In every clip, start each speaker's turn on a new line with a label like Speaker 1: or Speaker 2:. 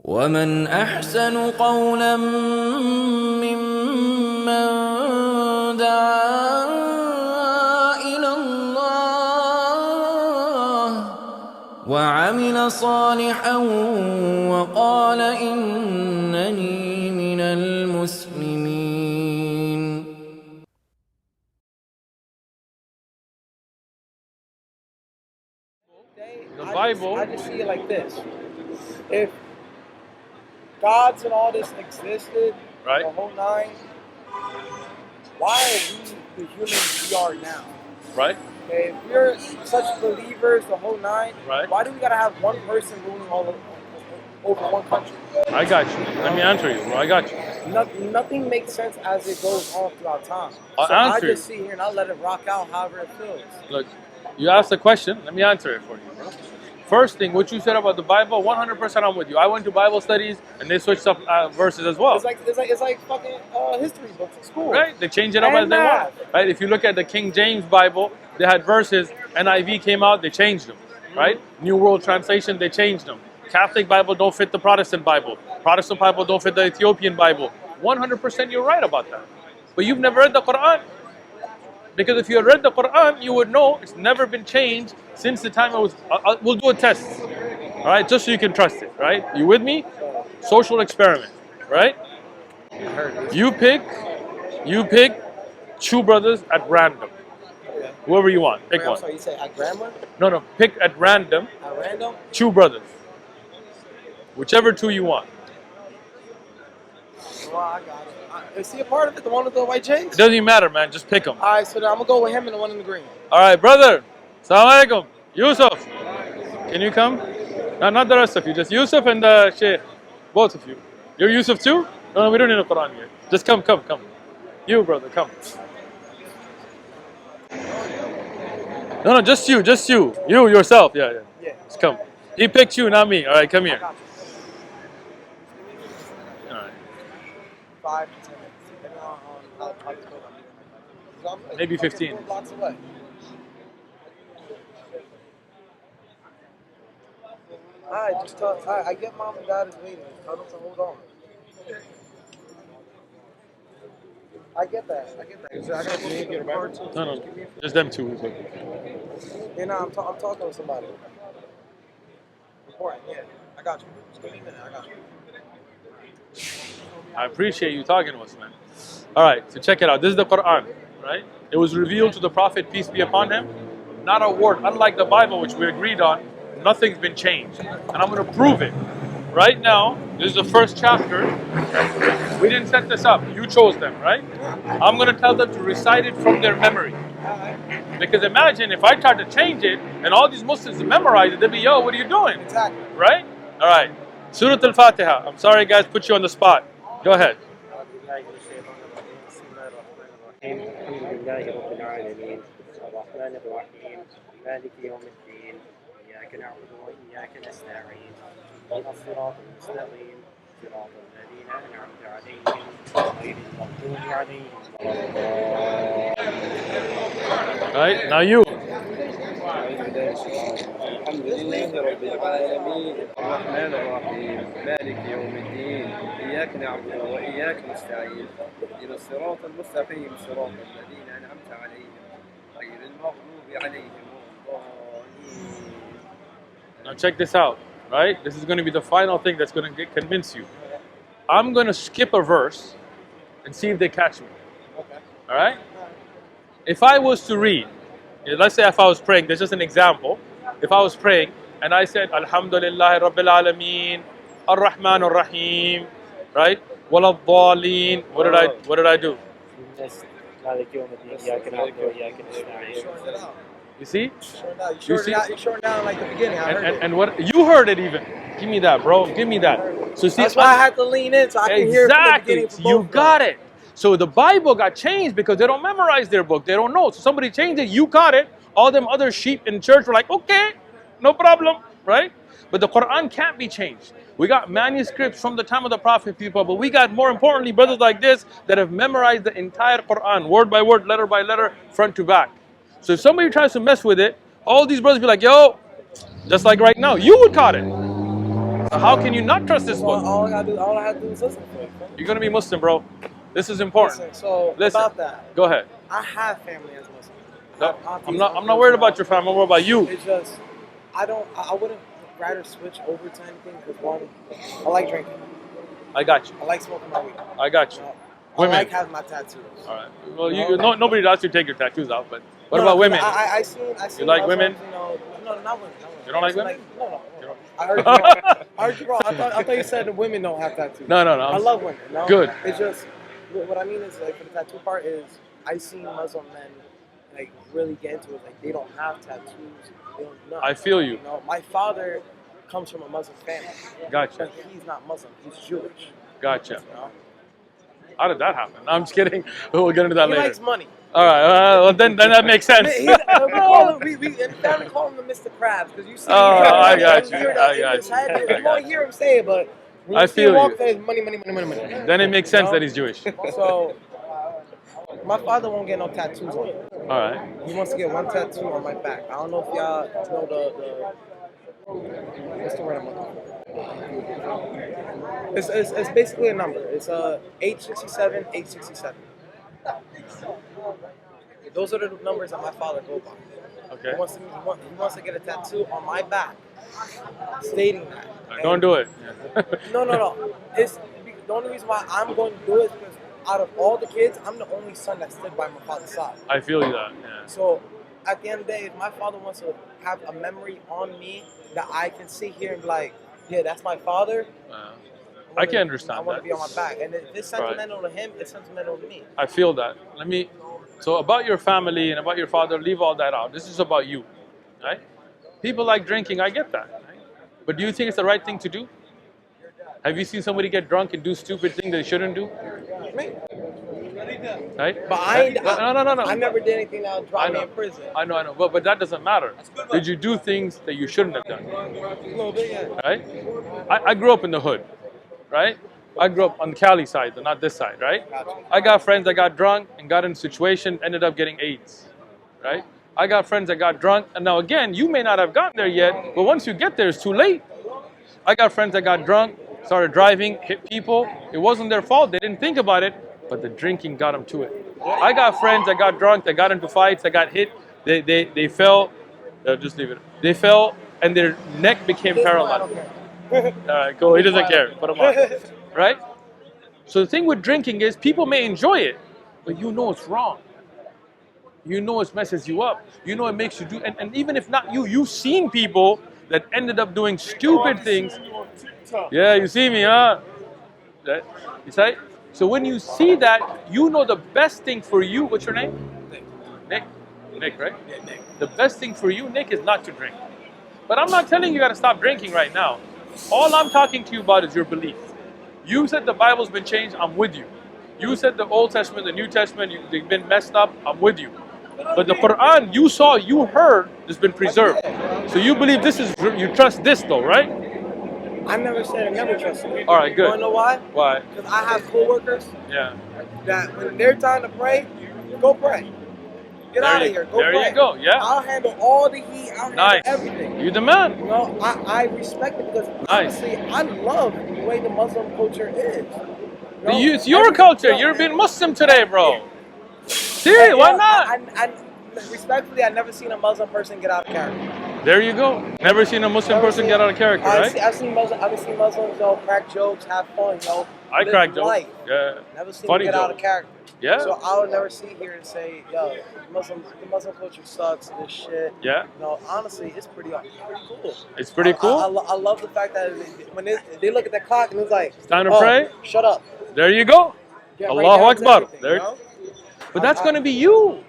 Speaker 1: ومن أحسن قولا ممن دعا إلى الله وعمل صالحا وقال إنني من المسلمين.
Speaker 2: The Bible.
Speaker 3: I just see it like this. If gods and all this existed,
Speaker 2: Right.
Speaker 3: the whole nine, why are we the humans we are now?
Speaker 2: Right?
Speaker 3: Okay, if we're such believers, the whole nine,
Speaker 2: Right.
Speaker 3: why do we gotta have one person ruling over one country?
Speaker 2: I got you. Let me answer you, bro. I got you.
Speaker 3: Nothing makes sense as it goes on throughout time.
Speaker 2: I'll
Speaker 3: So I
Speaker 2: answer
Speaker 3: just
Speaker 2: you.
Speaker 3: sit here and I let it rock out however it feels.
Speaker 2: Look, you asked a question. Let me answer it for you, bro. First thing, what you said about the Bible, 100% I'm with you. I went to Bible studies and they switched up verses as well.
Speaker 3: It's like fucking history books in school.
Speaker 2: Right? They change it up
Speaker 3: And
Speaker 2: as they want.
Speaker 3: math.
Speaker 2: Right? If you look at the King James Bible, they had verses. NIV came out, they changed them. Right? New World Translation, they changed them. Catholic Bible don't fit the Protestant Bible. Protestant Bible don't fit the Ethiopian Bible. 100% you're right about that. But you've never read the Quran. Because if you had read the Quran, you would know it's never been changed since the time it was. We'll do a test. All right? Just so you can trust it. Right? You with me? Social experiment. Right? You pick two brothers at random.
Speaker 3: Okay.
Speaker 2: Whoever you want. Pick
Speaker 3: Wait, I'm
Speaker 2: one.
Speaker 3: sorry, you say at grandma?
Speaker 2: No. Pick at random
Speaker 3: At random?
Speaker 2: two brothers. Whichever two you want.
Speaker 3: Well, I got it. Is he a part of it? The one with the white J's?
Speaker 2: It doesn't even matter, man. Just pick them.
Speaker 3: Alright, so then I'm gonna go with him and the one in the green.
Speaker 2: All right, brother. Assalamu alaikum. Yusuf. Can you come? No, not the rest of you. Just Yusuf and the Sheikh. Both of you. You're Yusuf too? No, we don't need a Quran here. Just come. You, brother, come. No, just you. You, yourself. Yeah.
Speaker 3: Yeah.
Speaker 2: Just come. He picked you, not me. All right, come
Speaker 3: I
Speaker 2: here.
Speaker 3: got you.
Speaker 2: All right.
Speaker 3: 5 to 10 minutes. Depending on how this goes, I'm doing
Speaker 2: Maybe 15.
Speaker 3: 4 blocks away. Alright, just tell. Alright, I get mom and dad is waiting. Tell them to hold on. I get that. I got to give you a card too.
Speaker 2: No. Just them two.
Speaker 3: Yeah, no, I'm talking with somebody. Important, yeah. I got you. Just give me a minute. I got you.
Speaker 2: I appreciate you talking to us, man. All right, so check it out. This is the Quran, right? It was revealed to the Prophet, peace be upon him. Not a word, unlike the Bible, which we agreed on, nothing's been changed. And I'm going to prove it. Right now, this is the first chapter. We didn't set this up. You chose them, right? I'm going to tell them to recite it from their memory. Because imagine if I tried to change it and all these Muslims memorize it, they'd be, yo, what are you doing?
Speaker 3: Exactly.
Speaker 2: Right? All right. Surah Al-Fatiha. I'm sorry, guys, put you on the spot. Go ahead.
Speaker 4: الحمد لله رب العالمين الرحمن الرحيم مالك يوم الدين إياك نعبد وإياك نستعين اهدنا الصراط المستقيم صراط الذين أنعمت عليهم غير المغضوب عليهم ولا الضالين.
Speaker 2: Right? Now you.
Speaker 5: الحمد لله رب العالمين الرحمن الرحيم مالك يوم الدين إياك نعبد وإياك نستعين اهدنا الصراط المستقيم صراط الذين أنعمت عليهم غير المغضوب عليهم ولا الضالين.
Speaker 2: Now check this out, right? This is going to be the final thing that's going to convince you. I'm going to skip a verse and see if they catch me.
Speaker 3: Okay.
Speaker 2: All right? If I was to read, let's say if I was praying, there's just an example. If I was praying and I said, Alhamdulillah Rabbil Alameen, Ar-Rahman Ar-Rahim, right? Wala Dhalin. What did I do?
Speaker 4: مالك يوم الدين إياك نعبد وإياك نستعين.
Speaker 3: Shorten it out.
Speaker 2: You see?
Speaker 3: You shorten it out like the beginning. I heard it.
Speaker 2: And what you heard it even. Give me that, bro. Give me that. So see,
Speaker 3: That's why I had to lean in so I can hear it from the
Speaker 2: exactly.
Speaker 3: beginning. From
Speaker 2: You
Speaker 3: both
Speaker 2: got it. So the Bible got changed because they don't memorize their book. They don't know. So somebody changed it. You got it. All them other sheep in church were like, okay, no problem, right? But the Quran can't be changed. We got manuscripts from the time of the Prophet, people, but we got, more importantly, brothers like this that have memorized the entire Quran, word by word, letter by letter, front to back. So if somebody tries to mess with it, all these brothers be like, yo, just like right now, you would caught it. So how can you not trust this
Speaker 3: So
Speaker 2: book?
Speaker 3: all I have to do is listen to it.
Speaker 2: You're gonna be Muslim, bro. This is important.
Speaker 3: Listen, so
Speaker 2: Listen.
Speaker 3: about that,
Speaker 2: Go ahead.
Speaker 3: I have family as Muslim.
Speaker 2: No,
Speaker 3: Aunties,
Speaker 2: I'm not
Speaker 3: uncles,
Speaker 2: worried about your family. I'm worried about you.
Speaker 3: It's just I wouldn't rather switch over to anything because one, I like drinking.
Speaker 2: I got you.
Speaker 3: I like smoking my weed.
Speaker 2: I got you.
Speaker 3: You know,
Speaker 2: Women.
Speaker 3: I like having my tattoos.
Speaker 2: All right. Well, nobody asked you to take your tattoos out, but what
Speaker 3: No,
Speaker 2: about
Speaker 3: no,
Speaker 2: women?
Speaker 3: I seen
Speaker 2: You like
Speaker 3: Muslims,
Speaker 2: women?
Speaker 3: You know, no, not women.
Speaker 2: You don't like women?
Speaker 3: No.
Speaker 2: You don't-
Speaker 3: I heard you wrong. I heard you wrong. I thought you said the women don't have tattoos.
Speaker 2: No.
Speaker 3: I love women. No?
Speaker 2: Good.
Speaker 3: It's just what I mean is like for the tattoo part is I seen Muslim men like really get into it. Like they don't have tattoos. They don't know.
Speaker 2: I feel you.
Speaker 3: You know, my father comes from a Muslim family.
Speaker 2: Gotcha.
Speaker 3: But he's not Muslim. He's Jewish.
Speaker 2: Gotcha.
Speaker 3: You know?
Speaker 2: How did that happen? No, I'm just kidding. We'll get into that
Speaker 3: He
Speaker 2: later.
Speaker 3: likes money.
Speaker 2: All right. Well, then that makes sense.
Speaker 3: We in the family call him the Mr. Krabs because you see.
Speaker 2: Oh, I got you.
Speaker 3: Hear
Speaker 2: I
Speaker 3: that
Speaker 2: got
Speaker 3: in his
Speaker 2: you.
Speaker 3: head.
Speaker 2: I
Speaker 3: You
Speaker 2: got
Speaker 3: won't hear him say it, but when
Speaker 2: I
Speaker 3: you see
Speaker 2: feel
Speaker 3: him walk,
Speaker 2: you.
Speaker 3: there's money.
Speaker 2: Then it makes sense
Speaker 3: You know?
Speaker 2: that he's Jewish.
Speaker 3: So my father won't get no tattoos on him.
Speaker 2: All right.
Speaker 3: He wants to get one tattoo on my back. I don't know if y'all know the what's the word I'm looking for? It's basically a number. It's 867, 867. Those are the numbers that my father goes by.
Speaker 2: Okay.
Speaker 3: He wants to get a tattoo on my back, stating that.
Speaker 2: Don't do it.
Speaker 3: No. It's the only reason why I'm going to do it is because out of all the kids, I'm the only son that stood by my father's side.
Speaker 2: I feel you that. Yeah.
Speaker 3: So at the end of the day, if my father wants to have a memory on me that I can sit here and be like, yeah, that's my father.
Speaker 2: I can understand
Speaker 3: I want
Speaker 2: that.
Speaker 3: to be on my back, and if it's sentimental to him, it's sentimental to me.
Speaker 2: I feel that. So about your family and about your father, leave all that out. This is about you, right? People like drinking, I get that. Right? But do you think it's the right thing to do? Have you seen somebody get drunk and do stupid things they shouldn't do?
Speaker 3: Me.
Speaker 2: Right?
Speaker 3: But I
Speaker 2: No.
Speaker 3: I never did anything that would drive me in prison.
Speaker 2: I know. But that doesn't matter. Did you do things that you shouldn't have done?
Speaker 3: A little bit, yeah.
Speaker 2: Right? I grew up in the hood, right? I grew up on the Cali side, not this side, right? I got friends that got drunk and got in a situation, ended up getting AIDS, right? I got friends that got drunk, and now again, you may not have gotten there yet, but once you get there, it's too late. I got friends that got drunk, started driving, hit people. It wasn't their fault. They didn't think about it, but the drinking got them to it. I got friends that got drunk, that got into fights, that got hit. They fell. Just leave it. They fell, and their neck became paralyzed. All right, cool. He doesn't care. Put him on. Right? So the thing with drinking is people may enjoy it, but you know it's wrong. You know it messes you up. You know it makes you do, and even if not you, you've seen people that ended up doing stupid things. Yeah, you see me, huh? You say? So when you see that, you know the best thing for you, what's your name? Nick, right?
Speaker 3: Yeah, Nick.
Speaker 2: The best thing for you, Nick, is not to drink. But I'm not telling you got to stop drinking right now. All I'm talking to you about is your belief. You said the Bible's been changed, I'm with you. You said the Old Testament, the New Testament, they've been messed up, I'm with you. But the Quran, you saw, you heard, has been preserved. So you believe this is, you trust this though, right?
Speaker 3: I never said I never trusted it.
Speaker 2: All right, good.
Speaker 3: You wanna know why?
Speaker 2: Why?
Speaker 3: Because I have coworkers
Speaker 2: Yeah.
Speaker 3: that when they're time to pray, go pray. Get out of here. Go
Speaker 2: there
Speaker 3: pray.
Speaker 2: you go, yeah.
Speaker 3: I'll handle all the heat. I'll handle everything.
Speaker 2: You the man.
Speaker 3: You know, I respect it because honestly, I love the way the Muslim culture is. You know,
Speaker 2: It's your culture. You're being Muslim today, bro. See, why not?
Speaker 3: I respectfully, I've never seen a Muslim person get out of character.
Speaker 2: There you go. Never seen a Muslim person get out of character, right?
Speaker 3: I've seen Muslims, crack jokes, have fun,
Speaker 2: I crack jokes.
Speaker 3: Life.
Speaker 2: Yeah.
Speaker 3: Never seen
Speaker 2: Funny
Speaker 3: them get out
Speaker 2: joke.
Speaker 3: of character.
Speaker 2: Yeah.
Speaker 3: So I would never sit here and say, yo, the Muslim culture sucks, this shit.
Speaker 2: Yeah.
Speaker 3: No, honestly, it's pretty cool.
Speaker 2: It's pretty cool?
Speaker 3: I love the fact that when they look at the clock and it's like,
Speaker 2: it's time to pray?
Speaker 3: Shut up.
Speaker 2: There you go.
Speaker 3: Get
Speaker 2: Allahu
Speaker 3: right
Speaker 2: Akbar.
Speaker 3: there. You know?
Speaker 2: But that's going to be you.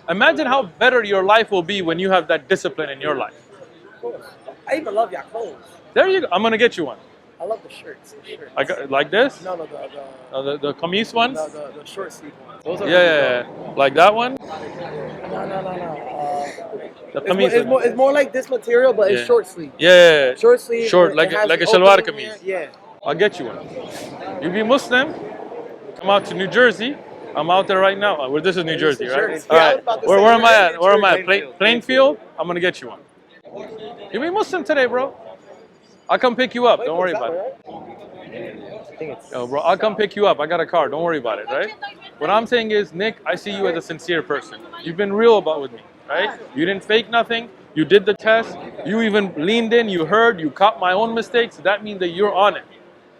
Speaker 2: Imagine how better your life will be when you have that discipline in your life.
Speaker 3: Of course. I even love your clothes.
Speaker 2: There you go. I'm going to get you one.
Speaker 3: I love the shirts.
Speaker 2: I got, like this?
Speaker 3: No,
Speaker 2: the kameez ones?
Speaker 3: No, the short sleeve ones. Those are
Speaker 2: yeah. Like that one?
Speaker 3: No.
Speaker 2: The kameez.
Speaker 3: It's more like this material, but it's short sleeve.
Speaker 2: Yeah.
Speaker 3: Short sleeve.
Speaker 2: Short, like a shalwar kameez.
Speaker 3: Yeah.
Speaker 2: I'll get you one. You be Muslim, come out to New Jersey. I'm out there right now. Well, this is New Jersey, right? All right. Where am I at? Where am I at? Plainfield? I'm going to get you one. You be Muslim today, bro. I'll come pick you up.
Speaker 3: Wait,
Speaker 2: Don't worry
Speaker 3: is that
Speaker 2: about it.
Speaker 3: right? I think it's.
Speaker 2: Yo, bro, I'll come pick you up. I got a car. Don't worry about it, right? What I'm saying is, Nick, I see you as a sincere person. You've been real about with me, right? You didn't fake nothing. You did the test. You even leaned in. You heard. You caught my own mistakes. That means that you're on it.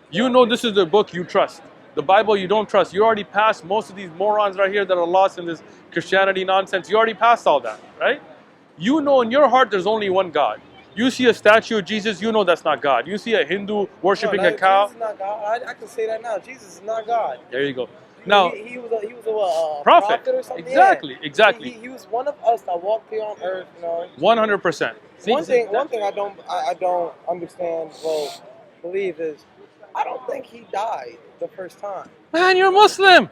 Speaker 2: You know this is the book you trust. The Bible you don't trust. You already passed most of these morons right here that are lost in this Christianity nonsense. You already passed all that, right? You know in your heart there's only one God. You see a statue of Jesus, you know that's not God. You see a Hindu worshiping a cow.
Speaker 3: Jesus is not God. I can say that now. Jesus is not God.
Speaker 2: There you go. Now,
Speaker 3: he was a
Speaker 2: prophet.
Speaker 3: or something.
Speaker 2: Exactly,
Speaker 3: Yeah.
Speaker 2: exactly.
Speaker 3: He was one of us that walked here on earth.
Speaker 2: 100%.
Speaker 3: One thing I don't understand. Well, believe is I don't think he died the first time.
Speaker 2: Man, you're Muslim.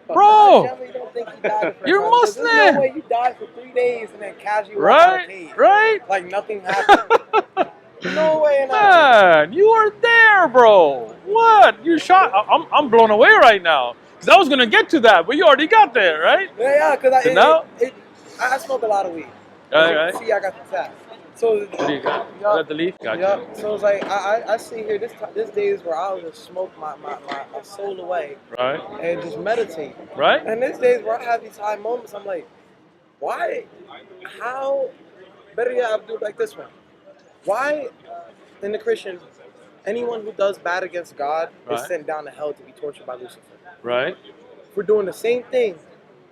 Speaker 2: Bro,
Speaker 3: I generally don't think he died the first
Speaker 2: you're
Speaker 3: time.
Speaker 2: Muslim.
Speaker 3: There's no way you died for 3 days and then casually walk out of the cave.
Speaker 2: Right?
Speaker 3: Like nothing happened. No way in hell.
Speaker 2: Man, you are there, bro. What? You shot. I'm blown away right now. Because I was going to get to that, but you already got there, right?
Speaker 3: Yeah, because
Speaker 2: So
Speaker 3: I smoked a lot of weed.
Speaker 2: Right.
Speaker 3: See, I got the tap. So
Speaker 2: What do you got?
Speaker 3: Yep.
Speaker 2: You got the leaf? Gotcha.
Speaker 3: Yep. So it's like I see here this days where I'll just smoke my soul away,
Speaker 2: Right.
Speaker 3: and just meditate.
Speaker 2: Right?
Speaker 3: And there's days where I have these high moments. I'm like, why? How? Better yet, I'll do it like this one. Why, in the Christian, anyone who does bad against God is sent down to hell to be tortured by Lucifer?
Speaker 2: Right.
Speaker 3: We're doing the same thing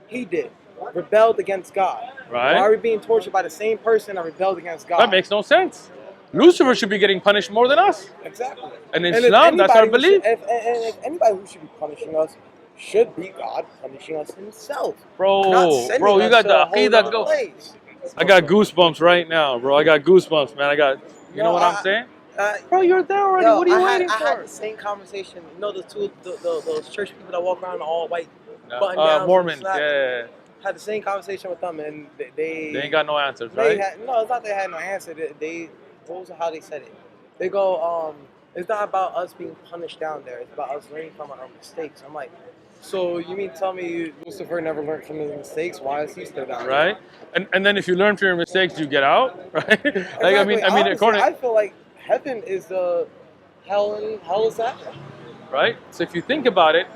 Speaker 3: he did. Rebelled against God.
Speaker 2: Right.
Speaker 3: Why are we being tortured by the same person that rebelled against God?
Speaker 2: That makes no sense. Lucifer should be getting punished more than us.
Speaker 3: Exactly.
Speaker 2: And in Islam, that's our belief.
Speaker 3: If anybody who should be punishing us should be God punishing us himself.
Speaker 2: Bro, you got the aqidah go. I got goosebumps right now, bro. I got goosebumps, man. You know what I'm saying? Bro, you're there already. What are you waiting for?
Speaker 3: I had the same conversation. You know those church people that walk around in all white button downs.
Speaker 2: Mormons, yeah.
Speaker 3: Had the same conversation with them, and they
Speaker 2: ain't got no answers, right?
Speaker 3: No, it's not they had no answer. What was how they said it? They go, it's not about us being punished down there. It's about us learning from our mistakes. I'm like, so you mean tell me Lucifer never learned from his mistakes? Why is he still down there?
Speaker 2: Right. And then if you learn from your mistakes, you get out, right?
Speaker 3: Exactly.
Speaker 2: I mean,
Speaker 3: honestly,
Speaker 2: according.
Speaker 3: I feel like heaven is the hell, and hell is that.
Speaker 2: Right. So if you think about it,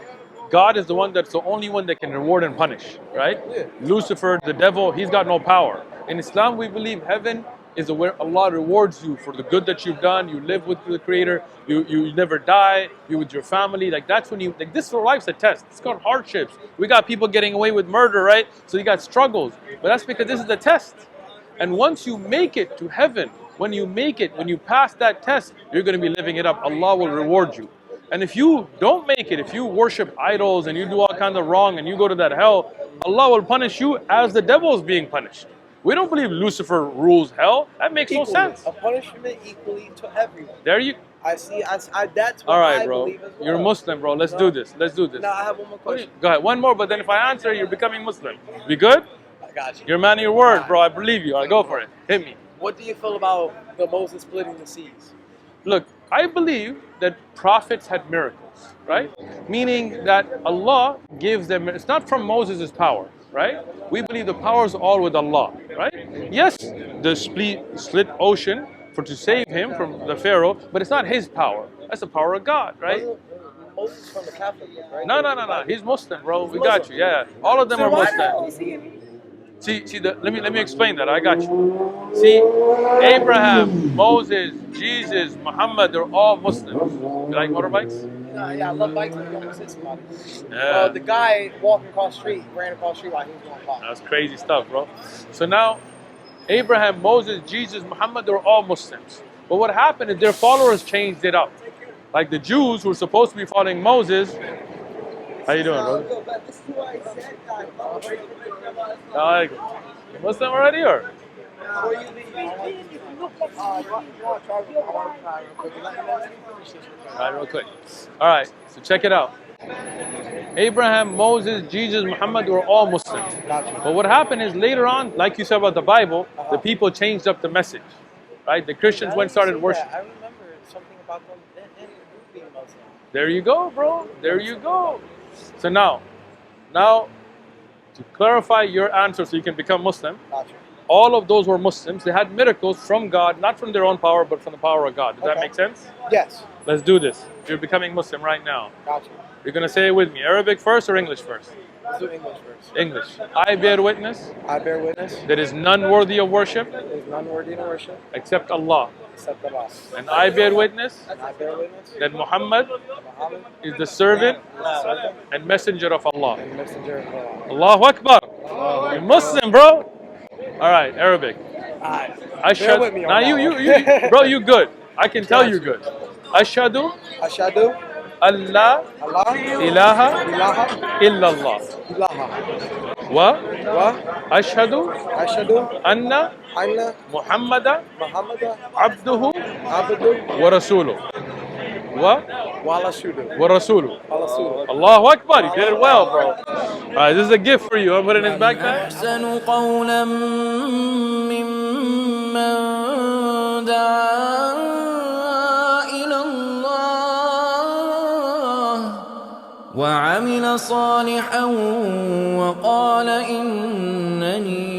Speaker 2: God is the one that's the only one that can reward and punish, right?
Speaker 3: Yeah.
Speaker 2: Lucifer, the devil, he's got no power. In Islam, we believe heaven is where Allah rewards you for the good that you've done. You live with the Creator. You never die. You're with your family. Like that's when this for life's a test. It's called hardships. We got people getting away with murder, right? So you got struggles. But that's because this is a test. And once you make it to heaven, when you pass that test, you're going to be living it up. Allah will reward you. And if you don't make it, if you worship idols and you do all kinds of wrong and you go to that hell, Allah will punish you as the devil is being punished. We don't believe Lucifer rules hell. That makes no sense.
Speaker 3: A punishment equally to everyone.
Speaker 2: There you.
Speaker 3: I see. That's what
Speaker 2: all right,
Speaker 3: I
Speaker 2: bro.
Speaker 3: believe as well.
Speaker 2: You're a Muslim, bro. Let's do this.
Speaker 3: Now I have one more question.
Speaker 2: Go ahead. One more, but then if I answer, you're becoming Muslim. We good?
Speaker 3: I got you.
Speaker 2: You're a man of your word, bro. I believe you. All right, go for it. Hit me.
Speaker 3: What do you feel about the Moses splitting the seas?
Speaker 2: Look, I believe that prophets had miracles, right? Meaning that Allah gives them, it's not from Moses' power, right? We believe the power is all with Allah, right? Yes, the split ocean to save him from the Pharaoh, but it's not his power. That's the power of God, right?
Speaker 3: Moses from the Catholic, right?
Speaker 2: No. He's Muslim, bro. We got you, yeah. All of them are Muslim. See, let me explain that. I got you. See, Abraham, Moses, Jesus, Muhammad, they're all Muslims. You like motorbikes?
Speaker 3: Yeah, I love bikes. I'm going to say somebody.
Speaker 2: Yeah.
Speaker 3: The guy walking across the street ran across the street while he was going by.
Speaker 2: That's crazy stuff, bro. So now, Abraham, Moses, Jesus, Muhammad, they're all Muslims. But what happened is their followers changed it up. Like the Jews who were supposed to be following Moses. How you doing, brother? You Muslim already, or? All right, real quick. All right, so check it out. Abraham, Moses, Jesus, Muhammad were all Muslims. But what happened is later on, like you said about the Bible, the people changed up the message. Right? The Christians went and started worshiping.
Speaker 3: I remember something about them being Muslim.
Speaker 2: There you go, bro. There you go. So now, to clarify your answer so you can become Muslim, all of those were Muslims. They had miracles from God, not from their own power, but from the power of God. Does that
Speaker 3: Okay.
Speaker 2: make sense?
Speaker 3: Yes.
Speaker 2: Let's do this. You're becoming Muslim right now.
Speaker 3: Gotcha.
Speaker 2: You're going to say it with me. Arabic first or English first?
Speaker 3: Let's do English first.
Speaker 2: English. I bear witness.
Speaker 3: I bear witness.
Speaker 2: There is none worthy of worship.
Speaker 3: There is none worthy of worship
Speaker 2: except Allah.
Speaker 3: except Allah.
Speaker 2: And I bear witness
Speaker 3: And I bear witness
Speaker 2: that Muhammad
Speaker 3: Muhammad
Speaker 2: is the servant
Speaker 3: is the servant
Speaker 2: and messenger of Allah.
Speaker 3: and messenger of Allah.
Speaker 2: Allahu Akbar. You're Muslim, bro. All right, Arabic.
Speaker 3: Alright.
Speaker 2: I
Speaker 3: Bear with me on
Speaker 2: Now
Speaker 3: that one.
Speaker 2: bro, you good. I can tell you good. Ashhadu
Speaker 3: Ashhadu
Speaker 2: Allah
Speaker 3: Allah
Speaker 2: ilaha
Speaker 3: ilaha
Speaker 2: illallah.
Speaker 3: ilaha
Speaker 2: Wa
Speaker 3: wa
Speaker 2: ashhadu
Speaker 3: ashhadu
Speaker 2: anna
Speaker 3: anna
Speaker 2: Muhammadan
Speaker 3: Muhammadan
Speaker 2: abduhu
Speaker 3: abdu
Speaker 2: wa rasuluh. Wa
Speaker 3: wa rasuluhu.
Speaker 2: wa rasuluh.
Speaker 3: Wa rasuluhu.
Speaker 2: Allahu Akbar. You did it well, bro. All right, this is a gift for you. I'm putting it in his backpack.
Speaker 1: أحسن قولا ممن دعا إلى الله وعمل صالحا وقال إنني